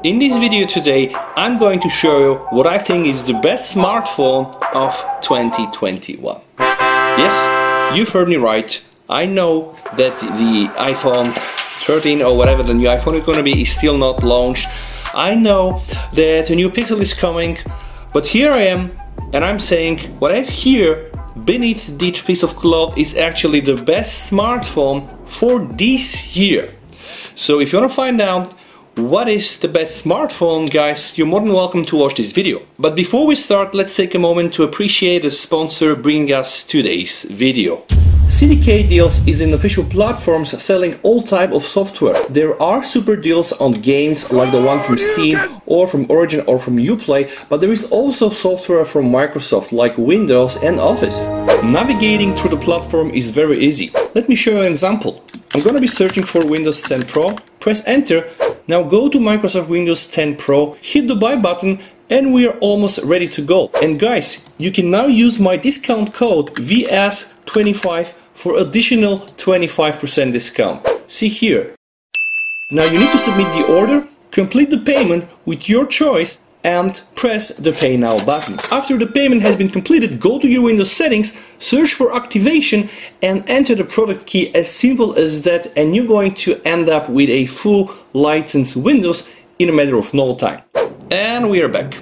In this video today, I'm going to show you what I think is the best smartphone of 2021. Yes, you've heard me right. I know that the iPhone 13 or whatever the new iPhone is going to be is still not launched. I know that a new Pixel is coming, but here I am and I'm saying what I have here beneath this piece of cloth is actually the best smartphone for this year. So if you want to find out what is the best smartphone, guys, you're more than welcome to watch this video. But before we start, let's take a moment to appreciate the sponsor bringing us today's video. CDK Deals is an official platform selling all type of software. There are super deals on games like the one from Steam or from Origin or from Uplay, but there is also software from Microsoft like Windows and Office. Navigating through the platform is very easy. Let me show you an example. I'm gonna be searching for Windows 10 Pro, press enter. Now go to Microsoft Windows 10 Pro, hit the buy button, and we are almost ready to go. And guys, you can now use my discount code VS25 for additional 25% discount. See here. Now you need to submit the order, complete the payment with your choice, and press the Pay Now button. After the payment has been completed, go to your Windows settings, search for activation and enter the product key, as simple as that, and you're going to end up with a full licensed Windows in a matter of no time. And we are back.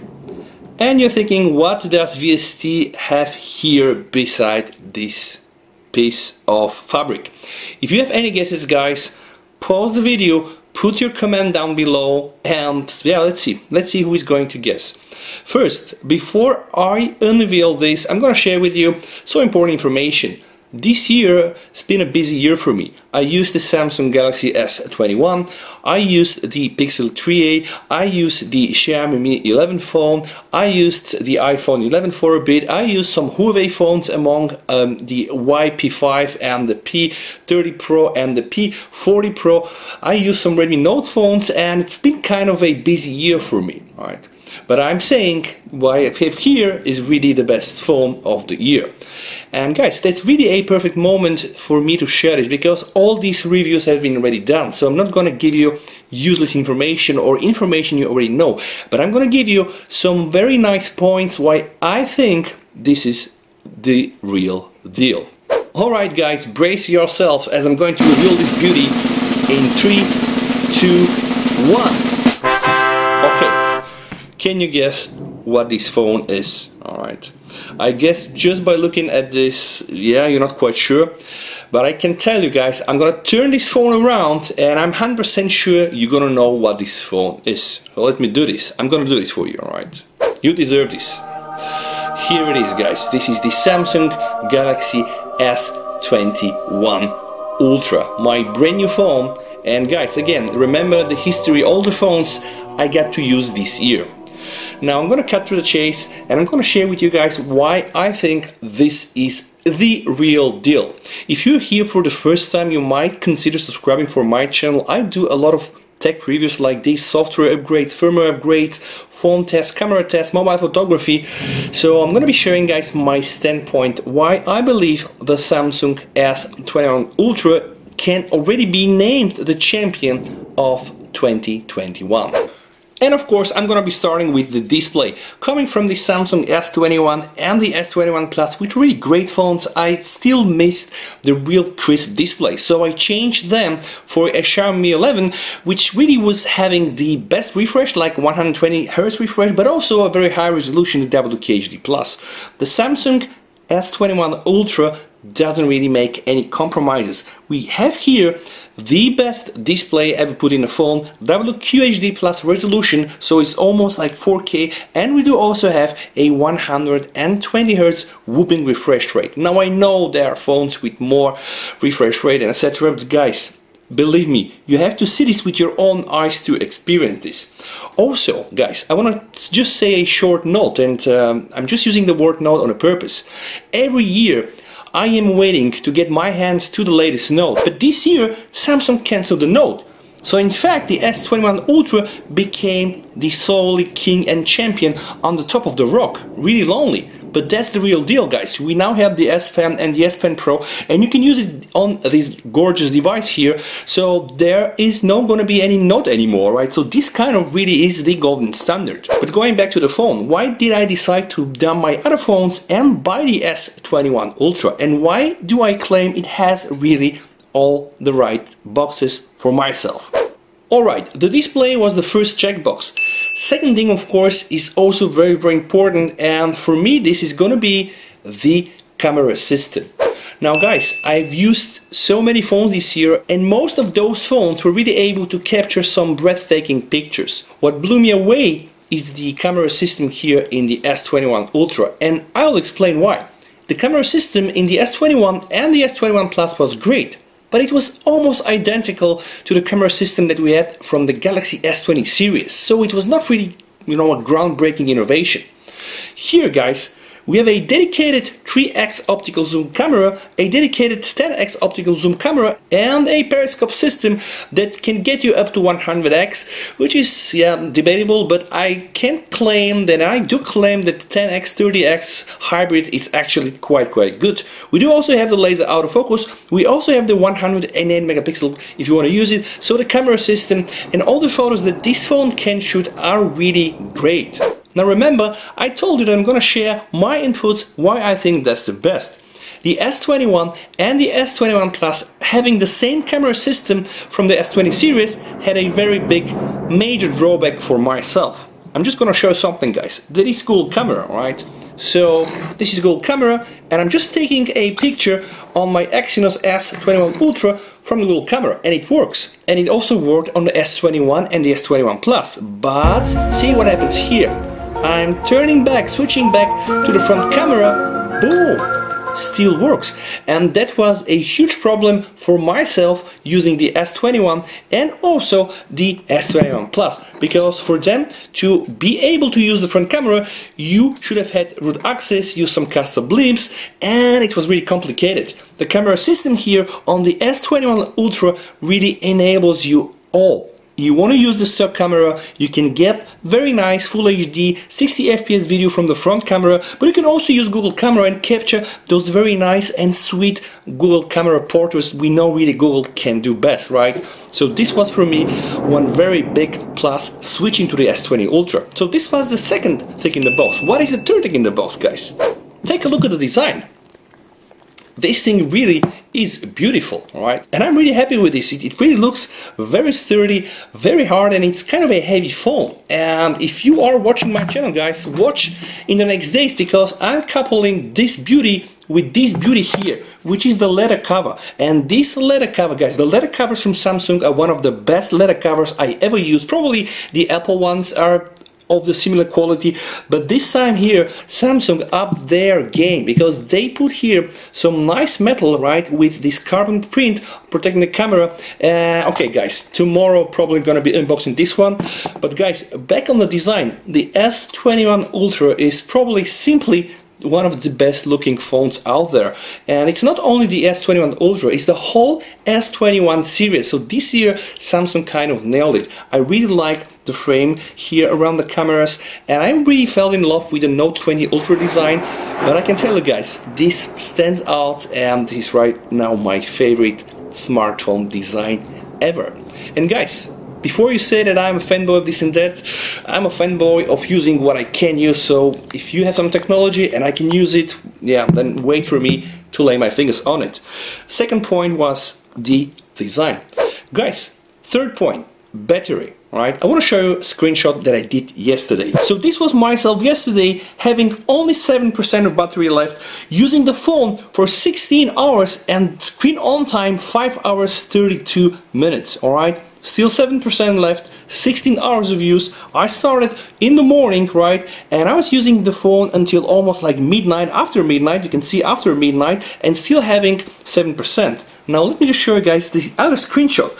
And you're thinking, what does VST have here beside this piece of fabric? If you have any guesses, guys, pause the video, put your comment down below, and yeah, let's see who is going to guess. First, before I unveil this, I'm gonna share with you some important information. This year has been a busy year for me. I used the Samsung Galaxy S21, I used the Pixel 3a, I used the Xiaomi Mi 11 phone, I used the iPhone 11 for a bit, I used some Huawei phones among the YP5 and the P30 Pro and the P40 Pro. I used some Redmi Note phones, and it's been kind of a busy year for me. Alright. But I'm saying what I have here is really the best phone of the year. And guys, that's really a perfect moment for me to share this, because all these reviews have been already done. So I'm not going to give you useless information or information you already know, but I'm going to give you some very nice points why I think this is the real deal. Alright guys, brace yourselves as I'm going to reveal this beauty in 3, 2, 1. Okay. Can you guess what this phone is? Alright, I guess just by looking at this, yeah, you're not quite sure. But I can tell you guys, I'm gonna turn this phone around and I'm 100% sure you're gonna know what this phone is. So let me do this. I'm gonna do this for you, alright? You deserve this. Here it is, guys. This is the Samsung Galaxy S21 Ultra, my brand new phone. And guys, again, remember the history, all the phones I got to use this year. Now I'm gonna cut through the chase and I'm gonna share with you guys why I think this is the real deal. If you're here for the first time, you might consider subscribing for my channel. I do a lot of tech reviews like this, software upgrades, firmware upgrades, phone tests, camera tests, mobile photography. So I'm gonna be sharing, guys, my standpoint why I believe the Samsung S21 Ultra can already be named the champion of 2021. And of course, I'm gonna be starting with the display. Coming from the Samsung S21 and the S21 Plus, with really great phones, I still missed the real crisp display. So I changed them for a Xiaomi Mi 11, which really was having the best refresh, like 120 Hz refresh, but also a very high resolution WQHD+. The Samsung S21 Ultra doesn't really make any compromises. We have here the best display ever put in a phone, WQHD plus resolution, so it's almost like 4K, and we do also have a 120 Hz whooping refresh rate. Now I know there are phones with more refresh rate and etc, but guys, believe me, you have to see this with your own eyes to experience this. Also, guys, I want to just say a short note, and I'm just using the word note on a purpose. Every year I am waiting to get my hands to the latest Note, but this year Samsung cancelled the Note. So in fact the S21 Ultra became the solely king and champion on the top of the rock. Really lonely. But that's the real deal, guys. We now have the S Pen and the S Pen Pro, and you can use it on this gorgeous device here. So there is not going to be any note anymore, right? So this kind of really is the golden standard. But going back to the phone, why did I decide to dump my other phones and buy the S21 Ultra? And why do I claim it has really all the right boxes for myself? Alright, the display was the first checkbox. Second thing, of course, is also very, very important, and for me this is gonna be the camera system. Now guys, I've used so many phones this year, and most of those phones were really able to capture some breathtaking pictures. What blew me away is the camera system here in the S21 Ultra, and I'll explain why. The camera system in the S21 and the S21 Plus was great, but it was almost identical to the camera system that we had from the Galaxy S20 series, so it was not really, a groundbreaking innovation. Here, guys, we have a dedicated 3x optical zoom camera, a dedicated 10x optical zoom camera, and a periscope system that can get you up to 100x, which is debatable, but I can claim that I do claim that 10x 30x hybrid is actually quite good. We do also have the laser autofocus. We also have the 108 megapixel if you want to use it. So the camera system and all the photos that this phone can shoot are really great. Now remember, I told you that I'm gonna share my inputs why I think that's the best. The S21 and the S21 Plus, having the same camera system from the S20 series, had a very big major drawback for myself. I'm just gonna show something, guys. That is Google camera, right? So this is Google camera, and I'm just taking a picture on my Exynos S21 Ultra from the Google camera, and it works. And it also worked on the S21 and the S21 Plus. But see what happens here. I'm turning back, switching back to the front camera, boom, still works. And that was a huge problem for myself using the S21 and also the S21 Plus, because for them to be able to use the front camera, you should have had root access, use some custom blimps, and it was really complicated. The camera system here on the S21 Ultra really enables you all. You want to use the stock camera, you can get very nice Full HD 60 FPS video from the front camera, but you can also use Google camera and capture those very nice and sweet Google camera portraits we know really Google can do best, right? So this was for me one very big plus switching to the S20 Ultra. So this was the second thing in the box. What is the third thing in the box, guys? Take a look at the design. This thing really is beautiful, alright? And I'm really happy with this. It really looks very sturdy, very hard, and it's kind of a heavy phone. And if you are watching my channel, guys, watch in the next days, because I'm coupling this beauty with this beauty here, which is the leather cover. And this leather cover, guys, the leather covers from Samsung are one of the best leather covers I ever used. Probably the Apple ones are of the similar quality, but this time here Samsung upped their game, because they put here some nice metal, right, with this carbon print protecting the camera. Okay guys, tomorrow probably gonna be unboxing this one, but guys, back on the design, the S21 Ultra is probably simply one of the best looking phones out there. And it's not only the S21 Ultra, it's the whole S21 series. So this year Samsung kind of nailed it. I really like the frame here around the cameras, and I really fell in love with the Note 20 Ultra design. But I can tell you guys, this stands out and is right now my favorite smartphone design ever. And guys, before you say that I'm a fanboy of this and that, I'm a fanboy of using what I can use. So if you have some technology and I can use it, yeah, then wait for me to lay my fingers on it. Second point was the design. Guys, third point, battery. Right? I want to show you a screenshot that I did yesterday. So this was myself yesterday, having only 7% of battery left, using the phone for 16 hours and screen on time 5 hours 32 minutes. Alright? Still 7% left, 16 hours of use. I started in the morning, right, and I was using the phone until almost like midnight. After midnight, you can see after midnight, and still having 7%. Now let me just show you guys this other screenshot.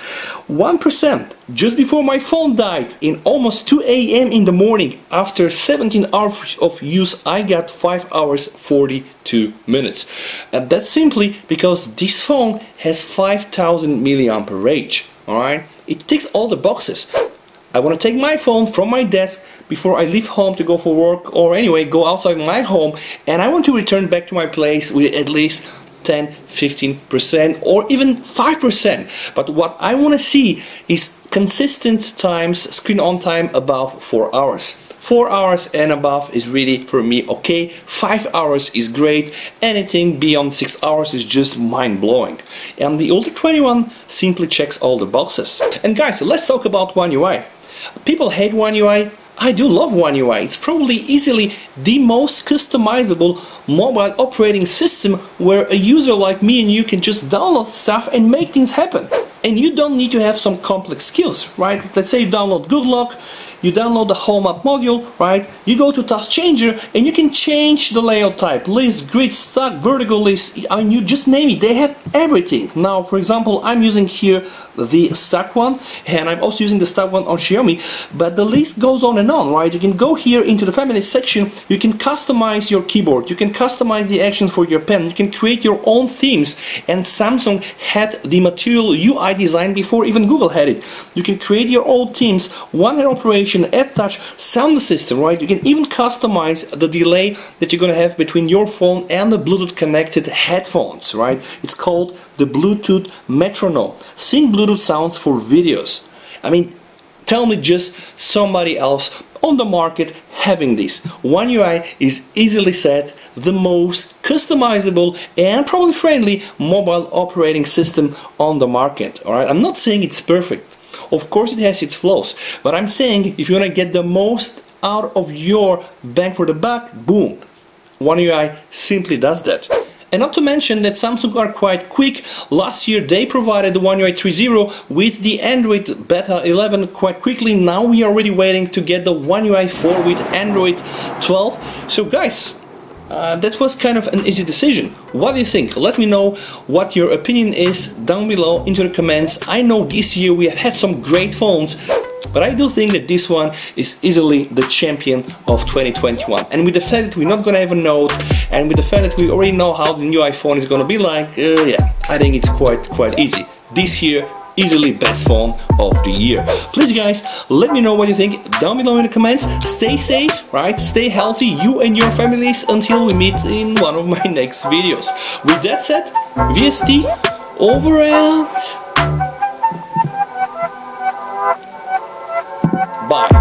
1% just before my phone died in almost 2 AM in the morning. After 17 hours of use, I got 5 hours 42 minutes. And that's simply because this phone has 5000 milliampere range. Alright, it ticks all the boxes. I want to take my phone from my desk, before I leave home to go for work, or anyway go outside my home, and I want to return back to my place with at least 10-15% or even 5%. But what I want to see is consistent times, screen on time above 4 hours. 4 hours and above is really for me okay. 5 hours is great. Anything beyond 6 hours is just mind-blowing. And the Ultra 21 simply checks all the boxes. And guys, let's talk about OneUI. People hate OneUI. I do love OneUI. It's probably easily the most customizable mobile operating system where a user like me and you can just download stuff and make things happen. And you don't need to have some complex skills, right? Let's say you download Google, you download the Home App module, right? You go to Task Changer and you can change the layout type, list, grid, stack, vertical list. I mean, you just name it. They have everything. Now, for example, I'm using here the stack one, and I'm also using the stack one on Xiaomi, but the list goes on and on, right? You can go here into the family section, you can customize your keyboard, you can customize the actions for your pen, you can create your own themes, and Samsung had the material UI design before even Google had it. You can create your own themes, one-hand operation, add touch, sound system, right? You can even customize the delay that you're gonna have between your phone and the Bluetooth connected headphones, right? It's called the Bluetooth metronome. Sync Bluetooth sounds for videos. I mean, tell me just somebody else on the market having this. OneUI is easily said the most customizable and probably friendly mobile operating system on the market. All right, I'm not saying it's perfect. Of course it has its flaws, but I'm saying if you want to get the most out of your bang for the buck, boom, OneUI simply does that. And not to mention that Samsung are quite quick. Last year they provided the OneUI 3.0 with the Android Beta 11 quite quickly. Now we are already waiting to get the OneUI 4 with Android 12. So guys, that was kind of an easy decision. What do you think? Let me know what your opinion is down below into the comments. I know this year we have had some great phones, but I do think that this one is easily the champion of 2021. And with the fact that we're not gonna have a Note, and with the fact that we already know how the new iPhone is gonna be like, yeah, I think it's quite easy. This year, easily best phone of the year. Please guys, let me know what you think down below in the comments. Stay safe, right? Stay healthy, you and your families, until we meet in one of my next videos. With that said, VST over and bye.